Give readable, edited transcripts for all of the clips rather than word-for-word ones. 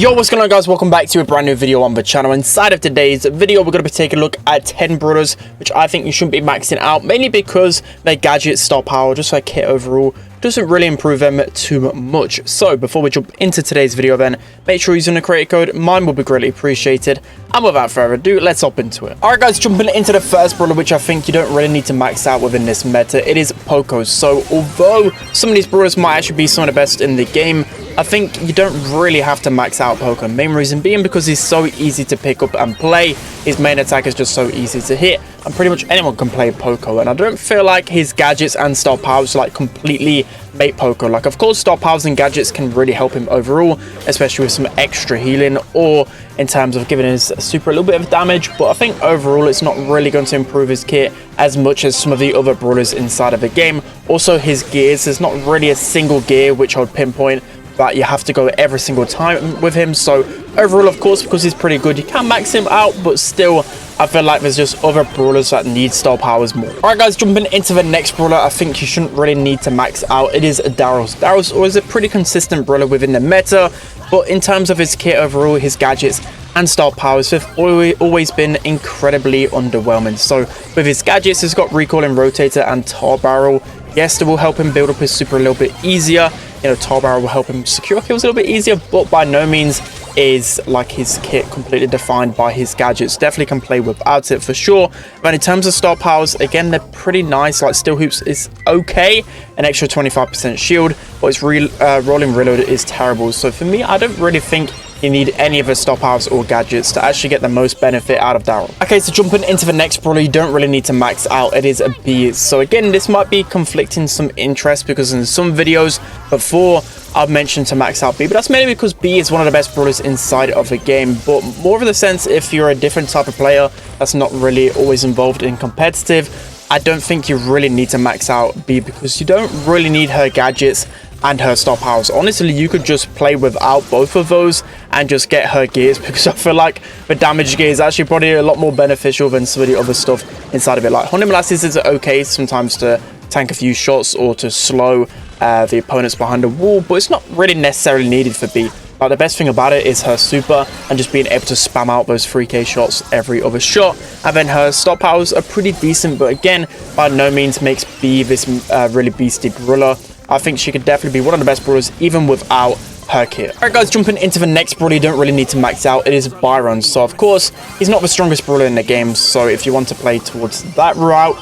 Yo, what's going on, guys? Welcome back to a brand new video on the channel. Inside of today's video, we're going to be taking a look at 10 brawlers which I think you shouldn't be maxing out, mainly because their gadgets, star power, just like kit overall, doesn't really improve them too much. So before we jump into today's video, then make sure you're using the creator code. Mine will be greatly appreciated. And without further ado, let's hop into it. Alright guys, jumping into the first brawler which I think you don't really need to max out within this meta, it is Poco. So although some of these brawlers might actually be some of the best in the game, I think you don't really have to max out Poco. Main reason being because he's so easy to pick up and play. His main attack is just so easy to hit, and pretty much anyone can play Poco. And I don't feel like his gadgets and star powers like completely make Poco. Like, of course, star powers and gadgets can really help him overall, especially with some extra healing or in terms of giving his super a little bit of damage. But I think overall it's not really going to improve his kit as much as some of the other brawlers inside of the game. Also, his gears, there's not really a single gear which I would pinpoint that you have to go every single time with him. So overall, of course, because he's pretty good, you can max him out, but still I feel like there's just other brawlers that need star powers more. Alright guys, jumping into the next brawler I think you shouldn't really need to max out, it is Daryl. Daryl's always a pretty consistent brawler within the meta, but in terms of his kit overall, his gadgets and star powers have always been incredibly underwhelming. So with his gadgets, he's got recall and rotator and tar barrel. Yes, they will help him build up his super a little bit easier. You know, tar barrel will help him secure kills a little bit easier, but by no means is like his kit completely defined by his gadgets. Definitely can play without it for sure. But in terms of star powers, again, they're pretty nice. Like Steel Hoops is okay, an extra 25% shield, but its rolling reload is terrible. So for me, I don't really think you need any of the star powers or gadgets to actually get the most benefit out of Daryl. Okay, so jumping into the next brawler, you don't really need to max out, it is a B. So again, this might be conflicting some interest because in some videos before I've mentioned to max out B, but that's mainly because B is one of the best brawlers inside of the game. But more of the sense, if you're a different type of player that's not really always involved in competitive, I don't think you really need to max out B because you don't really need her gadgets and her star powers. Honestly, you could just play without both of those and just get her gears, because I feel like the damage gear is actually probably a lot more beneficial than some of the other stuff inside of it. Like Honey Molasses is okay sometimes to tank a few shots or to slow the opponents behind the wall, but it's not really necessarily needed for B. Like, the best thing about it is her super and just being able to spam out those 3k shots every other shot. And then her star powers are pretty decent, but again, by no means makes B this really beastly brawler. I think she could definitely be one of the best brawlers even without her kit. Alright guys, jumping into the next brawler you don't really need to max out, it is Byron. So of course, he's not the strongest brawler in the game, so if you want to play towards that route,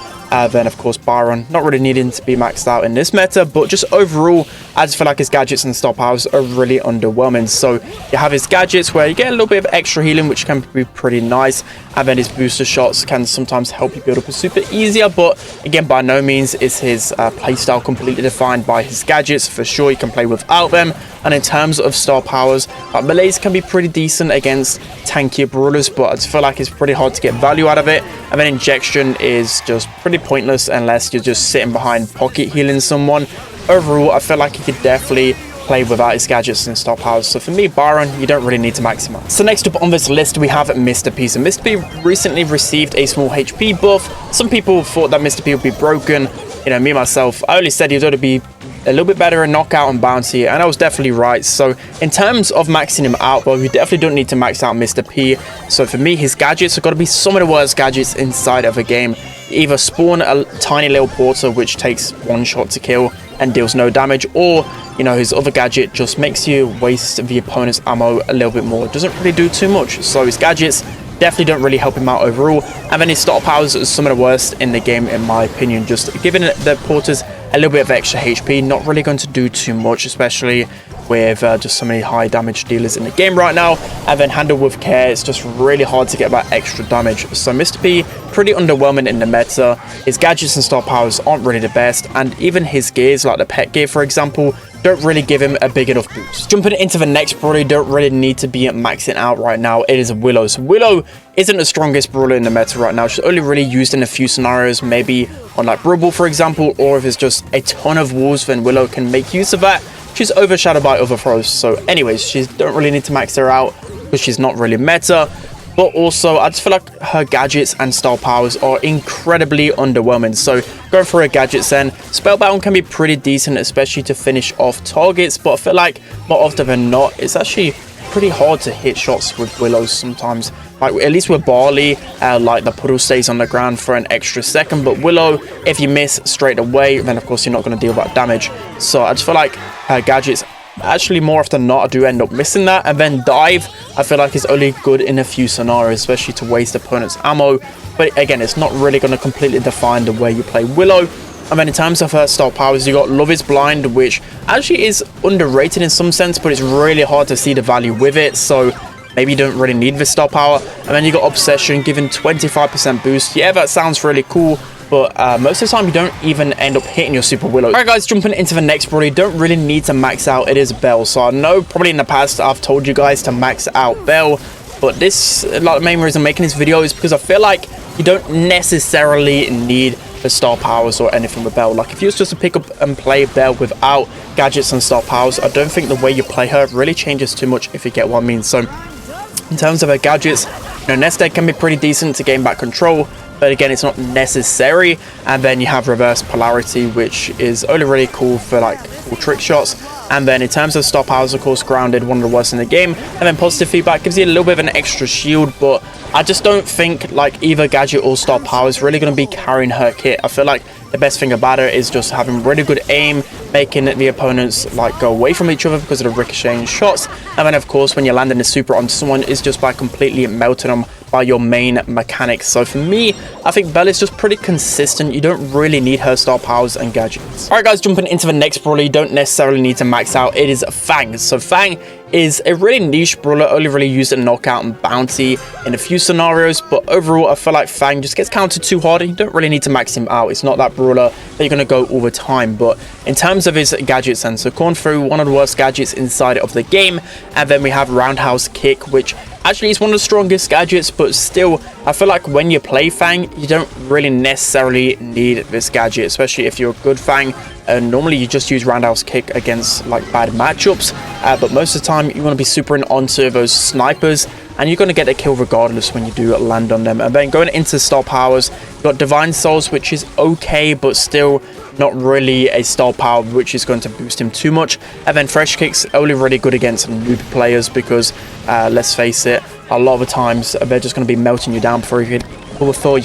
then of course Byron, not really needing to be maxed out in this meta, but just overall, I just feel like his gadgets and star powers are really underwhelming. So you have his gadgets where you get a little bit of extra healing, which can be pretty nice, and then his booster shots can sometimes help you build up a super easier, but again, by no means is his playstyle completely defined by his gadgets. For sure, you can play without them. And in terms of star powers, melees can be pretty decent against tankier brawlers, but I just feel like it's pretty hard to get value out of it. And then injection is just pretty pointless unless you're just sitting behind pocket healing someone. Overall, I feel like he could definitely play without his gadgets and star powers. So for me, Byron, you don't really need to max him out. So next up on this list, we have Mr. P. So Mr. P recently received a small HP buff. Some people thought that Mr. P would be broken. You know, me myself, I only said he'd ought to be a little bit better in knockout and bounty, and I was definitely right. So in terms of maxing him out, well, we definitely don't need to max out Mr. P. So for me, his gadgets have got to be some of the worst gadgets inside of a game. Either spawn a tiny little porter which takes one shot to kill and deals no damage, or you know, his other gadget just makes you waste the opponent's ammo a little bit more. It doesn't really do too much. So his gadgets definitely don't really help him out overall, and then his star powers are some of the worst in the game in my opinion. Just giving the porters a little bit of extra HP, not really going to do too much, especially with just so many high damage dealers in the game right now. And then handled with care, it's just really hard to get that extra damage. So Mr. P, pretty underwhelming in the meta. His gadgets and star powers aren't really the best, and even his gears, like the pet gear for example, don't really give him a big enough boost. Jumping into the next brawler, you don't really need to be maxing out right now, it is Willow. So Willow isn't the strongest brawler in the meta right now. She's only really used in a few scenarios, maybe on like Brawl for example, or if it's just a ton of wolves, then Willow can make use of that. She's overshadowed by other throws. So anyways, she don't really need to max her out because she's not really meta. But also, I just feel like her gadgets and star powers are incredibly underwhelming. So going for her gadgets then, Spellbound can be pretty decent, especially to finish off targets. But I feel like more often than not, it's actually pretty hard to hit shots with Willows sometimes. Like, at least with Barley, like the puddle stays on the ground for an extra second, but Willow, if you miss straight away, then of course you're not going to deal that damage. So I just feel like her gadgets, actually more often than not, I do end up missing that. And then Dive, I feel like is only good in a few scenarios, especially to waste opponent's ammo. But again, it's not really going to completely define the way you play Willow. And then in terms of her star powers, you got Love is Blind, which actually is underrated in some sense, but it's really hard to see the value with it. So maybe you don't really need this star power. And then you got Obsession, giving 25% boost. Yeah, that sounds really cool, but most of the time you don't even end up hitting your Super Willow. Alright guys, jumping into the next Brawl, you don't really need to max out, it is Bell. So I know probably in the past I've told you guys to max out Bell, but this, like, the main reason I'm making this video is because I feel like you don't necessarily need the star powers or anything with Bell. Like, if you was just to pick up and play Bell without gadgets and star powers, I don't think the way you play her really changes too much, if you get what I mean. So in terms of her gadgets, you know, Nest Egg can be pretty decent to gain back control, but again, it's not necessary. And then you have Reverse Polarity, which is only really cool for like cool trick shots. And then in terms of star powers, of course, Grounded, one of the worst in the game. And then Positive Feedback gives you a little bit of an extra shield, but I just don't think like either gadget or star power is really going to be carrying her kit. I feel like the best thing about her is just having really good aim, making the opponents like go away from each other because of the ricocheting shots. And then of course, when you're landing a super on someone, is just by completely melting them by your main mechanics. So for me, I think Bell is just pretty consistent. You don't really need her star powers and gadgets. Alright guys, jumping into the next brawler, you don't necessarily need to max out. It is Fang. So Fang is a really niche brawler, only really used in knockout and bounty in a few scenarios, but overall I feel like Fang just gets countered too hard and you don't really need to max him out. It's not that brawler that you're going to go all the time. But in terms of his gadgets, and so Corn Through, one of the worst gadgets inside of the game. And then we have Roundhouse Kick, which actually is one of the strongest gadgets, but still I feel like when you play Fang, you don't really necessarily need this gadget, especially if you're a good Fang. And normally you just use Roundhouse Kick against like bad matchups, but most of the time you want to be super in onto those snipers, and you're going to get a kill regardless when you do land on them. And then going into star powers, you've got Divine Souls, which is okay, but still not really a star power which is going to boost him too much. And then Fresh Kicks, only really good against noob players because let's face it, a lot of the times they're just going to be melting you down before you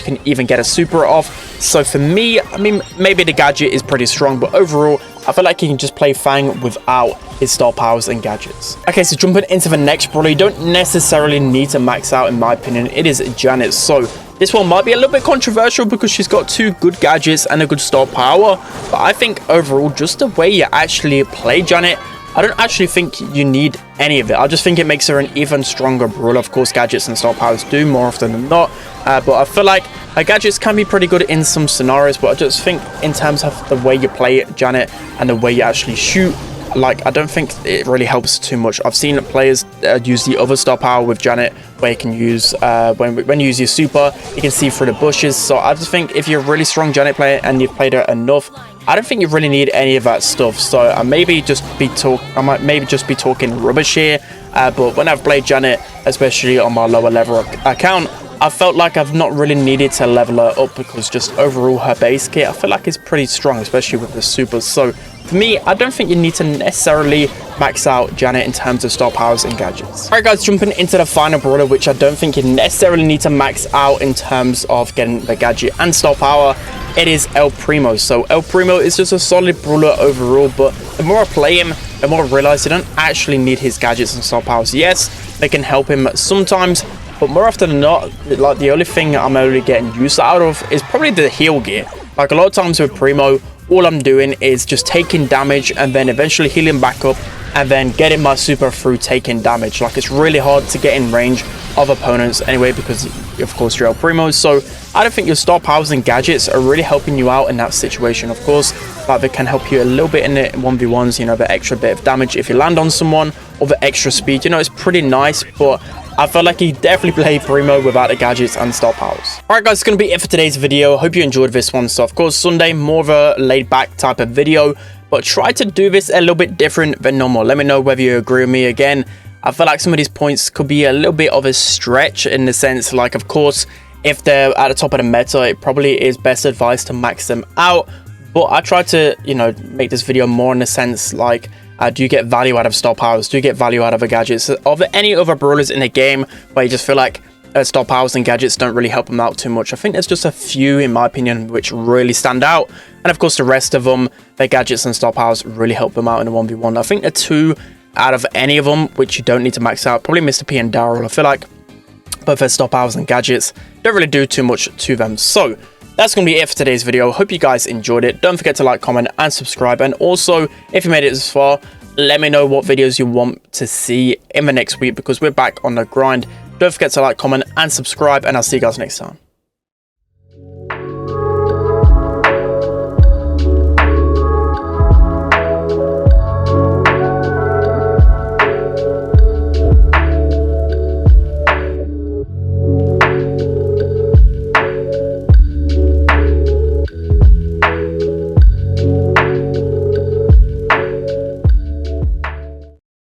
can even get a super off. So for me, I mean, maybe the gadget is pretty strong, but overall I feel like you can just play Fang without his star powers and gadgets. Okay, so jumping into the next brawler, you don't necessarily need to max out, in my opinion. It is Janet. So this one might be a little bit controversial because she's got two good gadgets and a good star power, but I think overall, just the way you actually play Janet, I don't actually think you need any of it. I just think it makes her an even stronger brawler. Of course, gadgets and star powers do more often than not, but I feel like her gadgets can be pretty good in some scenarios, but I just think in terms of the way you play Janet and the way you actually shoot, like, I don't think it really helps too much. I've seen players use the other star power with Janet, where you can use when you use your super, you can see through the bushes. So I just think if you're a really strong Janet player and you've played her enough, I don't think you really need any of that stuff. So I might maybe just be talking rubbish here. But when I've played Janet, especially on my lower level account, I felt like I've not really needed to level her up because just overall her base kit I feel like is pretty strong, especially with the supers. So for me, I don't think you need to necessarily max out Janet in terms of star powers and gadgets. Alright guys, jumping into the final brawler, which I don't think you necessarily need to max out in terms of getting the gadget and star power, it is El Primo. So El Primo is just a solid brawler overall, but the more I play him, the more I realize I don't actually need his gadgets and star powers. Yes, they can help him sometimes, but more often than not, like, the only thing I'm only getting use out of is probably the heal gear. Like, a lot of times with Primo, all I'm doing is just taking damage and then eventually healing back up and then getting my super through taking damage. Like, it's really hard to get in range of opponents anyway because of course you're El Primo. So I don't think your star powers and gadgets are really helping you out in that situation. Of course, like, they can help you a little bit in the 1v1s, you know, the extra bit of damage if you land on someone, or the extra speed, you know, it's pretty nice, but I felt like he definitely played Primo without the gadgets and star powers. Alright guys, it's going to be it for today's video. Hope you enjoyed this one. So of course, Sunday, more of a laid back type of video, but try to do this a little bit different than normal. Let me know whether you agree with me. Again, I feel like some of these points could be a little bit of a stretch in the sense, like, of course, if they're at the top of the meta, it probably is best advice to max them out. But I try to, you know, make this video more in the sense like Do you get value out of star powers? Do you get value out of the gadgets? Are there any other brawlers in the game where you just feel like star powers and gadgets don't really help them out too much? I think there's just a few, in my opinion, which really stand out. And of course, the rest of them, their gadgets and star powers really help them out in a 1v1. I think the two out of any of them which you don't need to max out, probably Mr. P and Daryl. I feel like both their star powers and gadgets don't really do too much to them. So that's going to be it for today's video. Hope you guys enjoyed it. Don't forget to like, comment, and subscribe. And also, if you made it this far, let me know what videos you want to see in the next week, because we're back on the grind. Don't forget to like, comment, and subscribe, and I'll see you guys next time.